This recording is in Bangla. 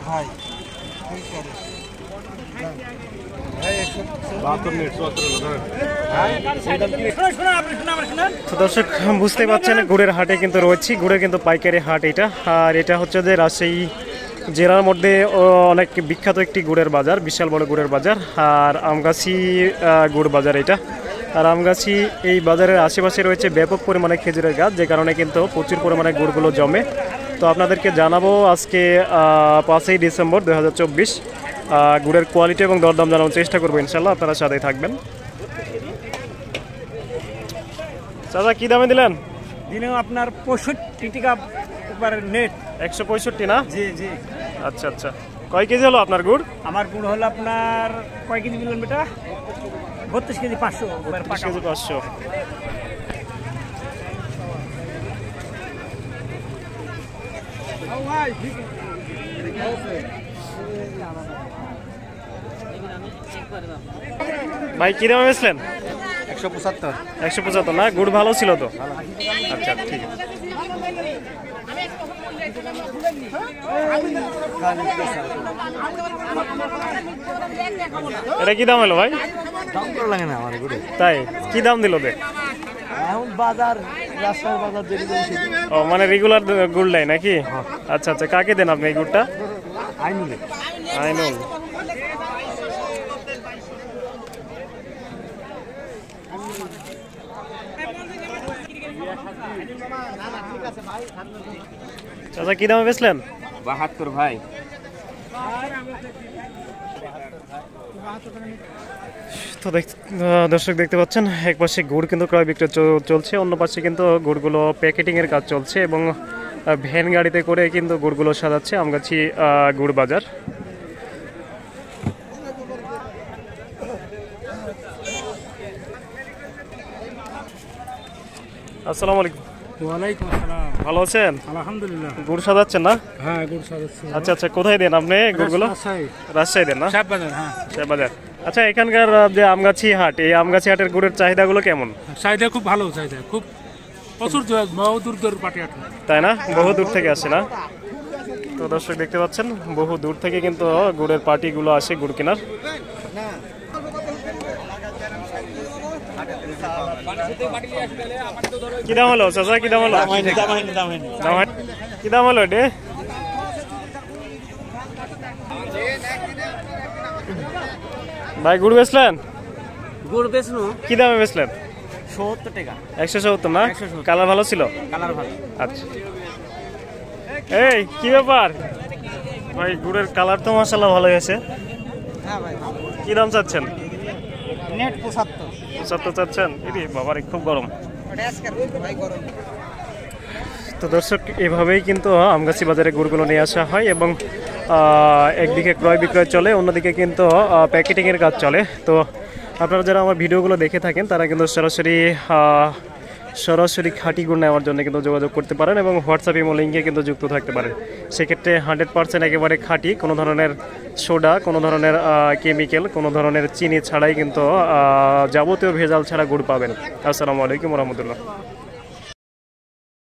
ভাই দর্শক বুঝতে পারছেন গুড়ের হাটে কিন্তু রয়েছি। গুড়ের কিন্তু পাইকারি হাট এটা। আর এটা হচ্ছে যে রাজশাহী জেলার মধ্যে অনেক বিখ্যাত একটি গুড়ের বাজার, বিশাল বড় গুড়ের বাজার। আর আমগাছি গুড় বাজার এটা। আর আমগাছি এই বাজারের আশেপাশে রয়েছে ব্যাপক পরিমাণে খেজুরের গাছ, যে কারণে কিন্তু প্রচুর পরিমাণে গুড়গুলো জমে। তো আপনাদেরকে জানাবো আজকে 5ই ডিসেম্বর 2024 গুড়ের কোয়ালিটি এবং দরদাম জানানোর চেষ্টা করবো ইনশাল্লাহ, আপনারা সাথেই থাকবেন। চাচা কি দামে দিলেন? দিলেও আপনার 65 টাকা নেট। 165 না? জি জি। আচ্ছা আচ্ছা, কয় কেজি হলো আপনার গুড়? আমার গুড় হলো আপনার কয় কেজি দিলেন বেটা? 32 কেজি 500। 32 কেজি 500। ভাই কি দামে বেচলেন? 175। 175 না? গুড় ভালো ছিল তো? আচ্ছা ঠিক আছে। এটা কি দাম হলো ভাই? দাম তো লাগে না আমার গুড়ে। তাই কি দাম দিল দে? এখন বাজার রাস্তার বাজার যেগুলো ও মানে রেগুলার গুড় নাই নাকি? আচ্ছা আচ্ছা, কাকে দেন আপনি এই গুড়টা? আইনুলে। আইনুল। চাচা কি দামে বেচলেন? 72 ভাই। তো দর্শক দেখতে পাচ্ছেন এক পাশে গুড় কিন্তু ক্রয় বিক্রয় চলছে, অন্য পাশে কিন্তু গুড়গুলো প্যাকেটিংয়ের কাজ চলছে এবং ভ্যান গাড়িতে করে কিন্তু গুড়গুলো সাজাচ্ছে আমগাছি গুড় বাজার। আসসালামু আলাইকুম। ওয়ালাইকুম আসসালাম। ভালো আছেন? আলহামদুলিল্লাহ। গুড় সাজাচ্ছেন না? হ্যাঁ গুড় সাজাচ্ছি। আচ্ছা আচ্ছা, কোথায় দেন আপনি গুড়গুলো? রাজশাহী দেন না? বাজার। হ্যাঁ বাজার। আচ্ছা, এখানকার যে আমগাছি হাট, এই আমগাছি হাটের গুড়ের চাহিদাগুলো কেমন? চাহিদা খুব ভালো, চাহিদা খুব প্রচুর, বহু দূর দূর পাটি হাট, তাই না? বহু দূর থেকে আসে না? তো দর্শক দেখতে পাচ্ছেন বহু দূর থেকে কিন্তু গুড়ের পার্টিগুলো আসে গুড় কেনার। কি দাম হলো চাচা? কি দাম হলো? কি দাম হলো ডে? ভাই গুড় বেচলেন? গুড় বেচনো। কি দামে বেচলেন? 70 টাকা। 170 না? কালার ভালো ছিল? কালার ভালো। আচ্ছা, এই কি ব্যাপার ভাই? গুড়ের কালার তো মাশাআল্লাহ ভালো হয়েছে। হ্যাঁ ভাই ভালো। কি দাম চাচ্ছেন? নেট 75। 75 চাচ্ছেন? ইরে বাবা রে, খুব গরম। ওটা আজকাল ভাই গরম। তো দর্শক এভাবেই কিন্তু আমগাছি বাজারে গুড়গুলো নিয়ে আসা হয় এবং একদিকে ক্রয় বিক্রয় চলে, অন্যদিকে কিন্তু প্যাকেটিংয়ের কাজ চলে। তো আপনারা যারা আমার ভিডিওগুলো দেখে থাকেন তারা কিন্তু সরাসরি খাঁটি গুড় নেওয়ার জন্য কিন্তু যোগাযোগ করতে পারেন এবং হোয়াটসঅ্যাপ ইমো লিঙ্কে কিন্তু যুক্ত থাকতে পারেন। সেক্ষেত্রে 100% একেবারে খাঁটি, কোনো ধরনের সোডা, কোনো ধরনের কেমিক্যাল, কোনো ধরনের চিনি ছাড়াই কিন্তু যাবতীয় ভেজাল ছাড়া গুড় পাবেন। আসসালামু আলাইকুম রহমতুল্লাহ।